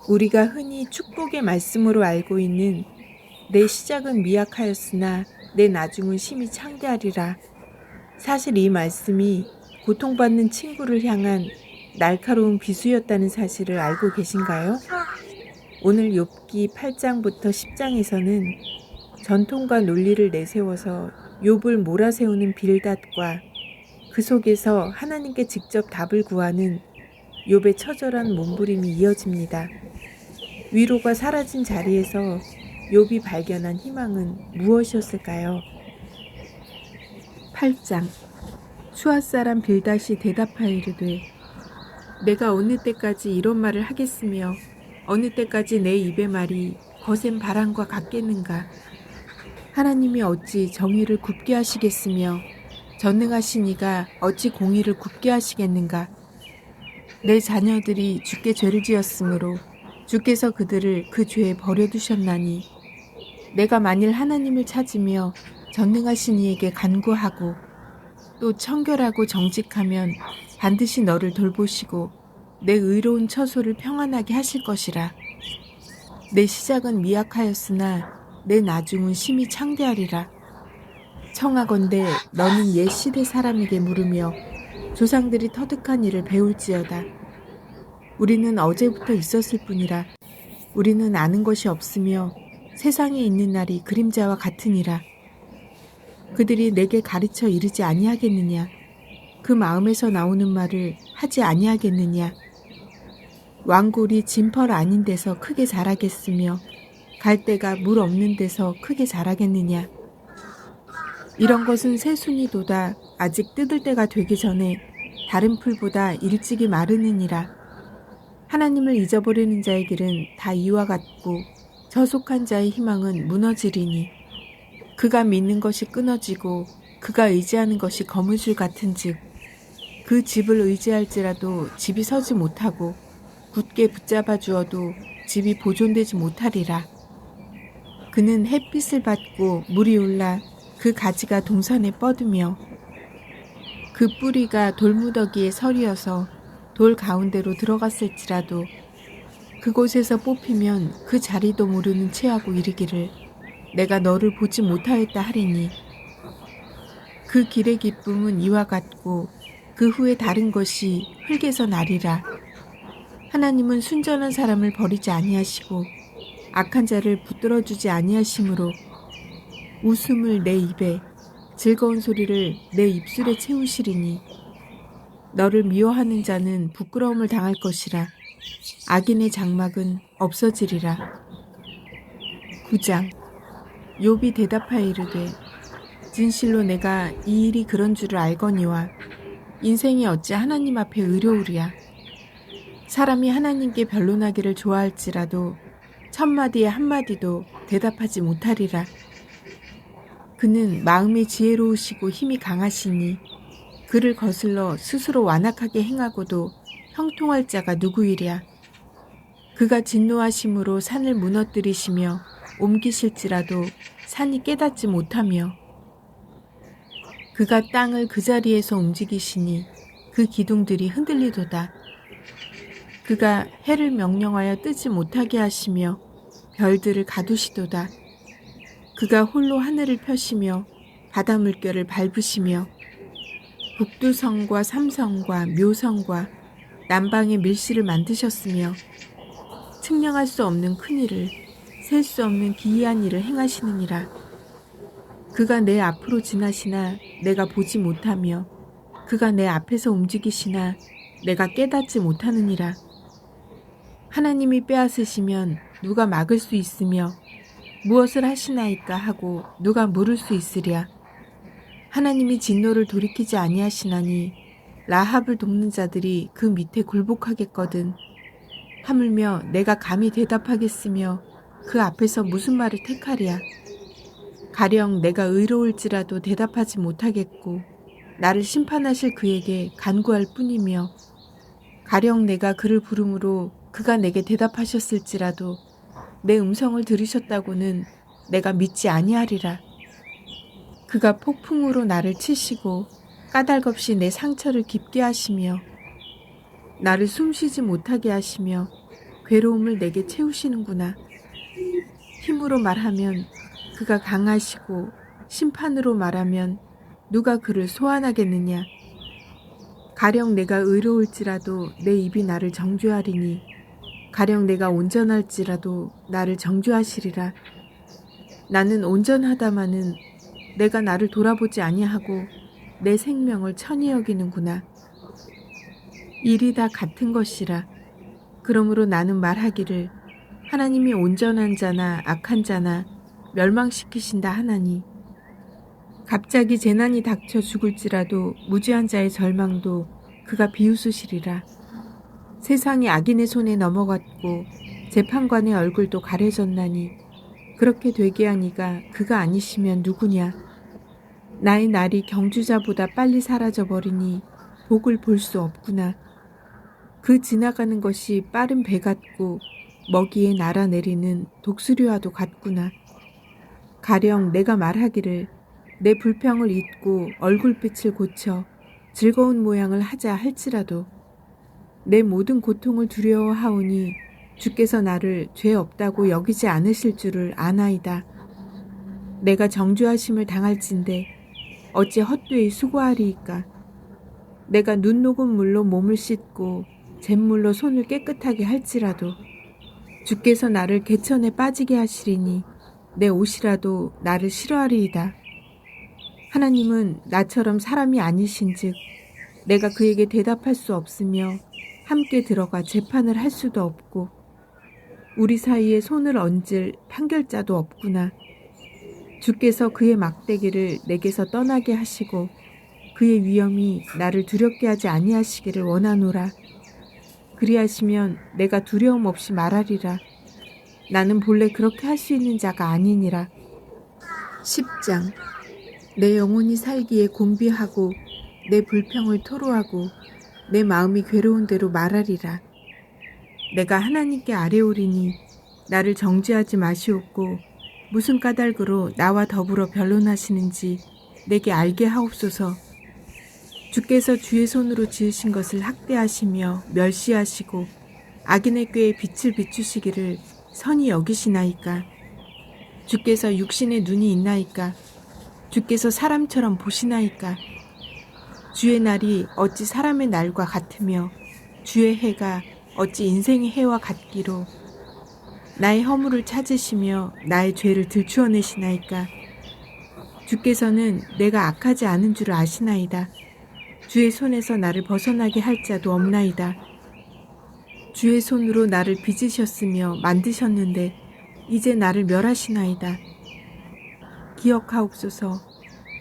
우리가 흔히 축복의 말씀으로 알고 있는 내 시작은 미약하였으나 내 나중은 심히 창대하리라. 사실 이 말씀이 고통받는 친구를 향한 날카로운 비수였다는 사실을 알고 계신가요? 오늘 욥기 8장부터 10장에서는 전통과 논리를 내세워서 욥을 몰아세우는 빌닷과 그 속에서 하나님께 직접 답을 구하는 욥의 처절한 몸부림이 이어집니다. 위로가 사라진 자리에서 욥이 발견한 희망은 무엇이었을까요? 8장. 수앗 사람 빌닷이 대답하이르되 내가 어느 때까지 이런 말을 하겠으며 어느 때까지 내 입의 말이 거센 바람과 같겠는가. 하나님이 어찌 정의를 굽게 하시겠으며 전능하신 이가 어찌 공의를 굽게 하시겠는가. 내 자녀들이 주께 죄를 지었으므로 주께서 그들을 그 죄에 버려두셨나니 내가 만일 하나님을 찾으며 전능하신 이에게 간구하고 또 청결하고 정직하면 반드시 너를 돌보시고 내 의로운 처소를 평안하게 하실 것이라. 내 시작은 미약하였으나 내 나중은 심히 창대하리라. 청하건대 너는 옛 시대 사람에게 물으며 조상들이 터득한 일을 배울지어다. 우리는 어제부터 있었을 뿐이라. 우리는 아는 것이 없으며 세상에 있는 날이 그림자와 같으니라. 그들이 내게 가르쳐 이르지 아니하겠느냐. 그 마음에서 나오는 말을 하지 아니하겠느냐. 왕골이 진펄 아닌 데서 크게 자라겠으며 갈대가 물 없는 데서 크게 자라겠느냐. 이런 것은 새순이 돋아 아직 뜯을 때가 되기 전에 다른 풀보다 일찍이 마르느니라. 하나님을 잊어버리는 자의 길은 다 이와 같고 저속한 자의 희망은 무너지리니 그가 믿는 것이 끊어지고 그가 의지하는 것이 거무줄 같은즉 그 집을 의지할지라도 집이 서지 못하고 굳게 붙잡아 주어도 집이 보존되지 못하리라. 그는 햇빛을 받고 물이 올라 그 가지가 동산에 뻗으며 그 뿌리가 돌무더기에 서리어서 돌 가운데로 들어갔을지라도 그곳에서 뽑히면 그 자리도 모르는 체하고 이르기를 내가 너를 보지 못하였다 하리니 그 길의 기쁨은 이와 같고 그 후에 다른 것이 흙에서 나리라. 하나님은 순전한 사람을 버리지 아니하시고 악한 자를 붙들어 주지 아니하시므로 웃음을 내 입에 즐거운 소리를 내 입술에 채우시리니 너를 미워하는 자는 부끄러움을 당할 것이라. 악인의 장막은 없어지리라. 9장. 욥이 대답하이르되 진실로 내가 이 일이 그런 줄을 알거니와 인생이 어찌 하나님 앞에 의로우랴. 사람이 하나님께 변론하기를 좋아할지라도 천마디에 한마디도 대답하지 못하리라. 그는 마음이 지혜로우시고 힘이 강하시니 그를 거슬러 스스로 완악하게 행하고도 형통할 자가 누구이랴. 그가 진노하심으로 산을 무너뜨리시며 옮기실지라도 산이 깨닫지 못하며 그가 땅을 그 자리에서 움직이시니 그 기둥들이 흔들리도다. 그가 해를 명령하여 뜨지 못하게 하시며 별들을 가두시도다. 그가 홀로 하늘을 펴시며 바다 물결을 밟으시며 북두성과 삼성과 묘성과 남방의 밀실을 만드셨으며 측량할 수 없는 큰일을 셀 수 없는 기이한 일을 행하시느니라. 그가 내 앞으로 지나시나 내가 보지 못하며 그가 내 앞에서 움직이시나 내가 깨닫지 못하느니라. 하나님이 빼앗으시면 누가 막을 수 있으며 무엇을 하시나이까 하고 누가 물을 수 있으랴. 하나님이 진노를 돌이키지 아니하시나니 라합을 돕는 자들이 그 밑에 굴복하겠거든. 하물며 내가 감히 대답하겠으며 그 앞에서 무슨 말을 택하랴. 가령 내가 의로울지라도 대답하지 못하겠고 나를 심판하실 그에게 간구할 뿐이며 가령 내가 그를 부름으로 그가 내게 대답하셨을지라도 내 음성을 들으셨다고는 내가 믿지 아니하리라. 그가 폭풍으로 나를 치시고 까닭없이 내 상처를 깊게 하시며 나를 숨쉬지 못하게 하시며 괴로움을 내게 채우시는구나. 힘으로 말하면 그가 강하시고 심판으로 말하면 누가 그를 소환하겠느냐. 가령 내가 의로울지라도 내 입이 나를 정죄하리니 가령 내가 온전할지라도 나를 정죄하시리라. 나는 온전하다마는 내가 나를 돌아보지 아니하고 내 생명을 천히 여기는구나. 일이 다 같은 것이라. 그러므로 나는 말하기를 하나님이 온전한 자나 악한 자나 멸망시키신다 하나니 갑자기 재난이 닥쳐 죽을지라도 무죄한 자의 절망도 그가 비웃으시리라. 세상이 악인의 손에 넘어갔고 재판관의 얼굴도 가려졌나니 그렇게 되게 하니가 그가 아니시면 누구냐. 나의 날이 경주자보다 빨리 사라져버리니 복을 볼 수 없구나. 그 지나가는 것이 빠른 배 같고 먹이에 날아내리는 독수리와도 같구나. 가령 내가 말하기를 내 불평을 잊고 얼굴빛을 고쳐 즐거운 모양을 하자 할지라도 내 모든 고통을 두려워하오니 주께서 나를 죄 없다고 여기지 않으실 줄을 아나이다. 내가 정죄하심을 당할진대 어찌 헛되이 수고하리이까. 내가 눈 녹은 물로 몸을 씻고 잿물로 손을 깨끗하게 할지라도 주께서 나를 개천에 빠지게 하시리니 내 옷이라도 나를 싫어하리이다. 하나님은 나처럼 사람이 아니신즉 내가 그에게 대답할 수 없으며 함께 들어가 재판을 할 수도 없고 우리 사이에 손을 얹을 판결자도 없구나. 주께서 그의 막대기를 내게서 떠나게 하시고 그의 위엄이 나를 두렵게 하지 아니하시기를 원하노라. 그리하시면 내가 두려움 없이 말하리라. 나는 본래 그렇게 할 수 있는 자가 아니니라. 10장. 내 영혼이 살기에 곤비하고 내 불평을 토로하고 내 마음이 괴로운 대로 말하리라. 내가 하나님께 아뢰오리니 나를 정죄하지 마시옵고 무슨 까닭으로 나와 더불어 변론하시는지 내게 알게 하옵소서. 주께서 주의 손으로 지으신 것을 학대하시며 멸시하시고 악인의 꾀에 빛을 비추시기를 선히 여기시나이까. 주께서 육신의 눈이 있나이까. 주께서 사람처럼 보시나이까. 주의 날이 어찌 사람의 날과 같으며 주의 해가 어찌 인생의 해와 같기로 나의 허물을 찾으시며 나의 죄를 들추어내시나이까. 주께서는 내가 악하지 않은 줄을 아시나이다. 주의 손에서 나를 벗어나게 할 자도 없나이다. 주의 손으로 나를 빚으셨으며 만드셨는데 이제 나를 멸하시나이다. 기억하옵소서.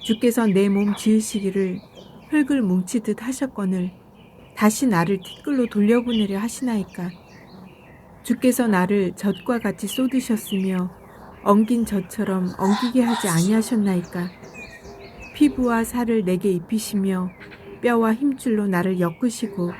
주께서 내 몸 지으시기를 흙을 뭉치듯 하셨거늘 다시 나를 티끌로 돌려보내려 하시나이까. 주께서 나를 젖과 같이 쏟으셨으며 엉긴 젖처럼 엉키게 하지 아니하셨나이까. 피부와 살을 내게 입히시며 뼈와 힘줄로 나를 엮으시고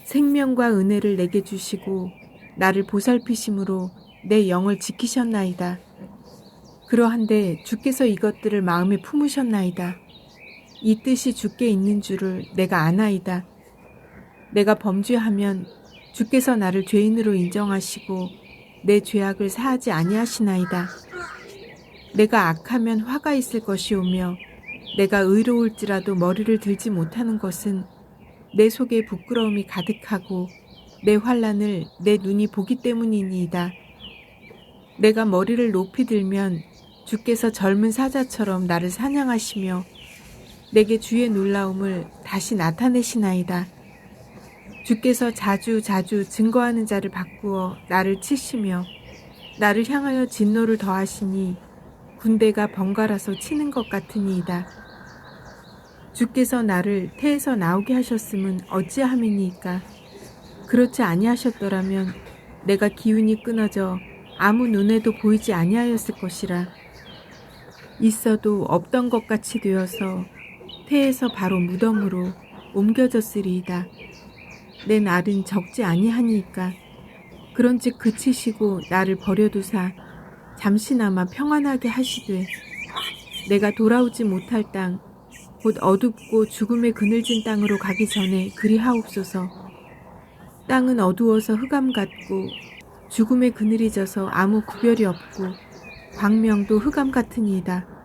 생명과 은혜를 내게 주시고 나를 보살피심으로 내 영을 지키셨나이다. 그러한데 주께서 이것들을 마음에 품으셨나이다. 이 뜻이 주께 있는 줄을 내가 아나이다. 내가 범죄하면 주께서 나를 죄인으로 인정하시고 내 죄악을 사하지 아니하시나이다. 내가 악하면 화가 있을 것이오며 내가 의로울지라도 머리를 들지 못하는 것은 내 속에 부끄러움이 가득하고 내 환난을 내 눈이 보기 때문이니이다. 내가 머리를 높이 들면 주께서 젊은 사자처럼 나를 사냥하시며 내게 주의 놀라움을 다시 나타내시나이다. 주께서 자주 증거하는 자를 바꾸어 나를 치시며 나를 향하여 진노를 더하시니 군대가 번갈아서 치는 것 같으니이다. 주께서 나를 태에서 나오게 하셨음은 어찌함이니까. 그렇지 아니하셨더라면 내가 기운이 끊어져 아무 눈에도 보이지 아니하였을 것이라. 있어도 없던 것 같이 되어서 태에서 바로 무덤으로 옮겨졌으리이다. 내 날은 적지 아니하니까. 그런즉 그치시고 나를 버려두사 잠시나마 평안하게 하시되 내가 돌아오지 못할 땅 곧 어둡고 죽음의 그늘진 땅으로 가기 전에 그리하옵소서. 땅은 어두워서 흑암 같고 죽음의 그늘이 져서 아무 구별이 없고 광명도 흑암 같으니이다.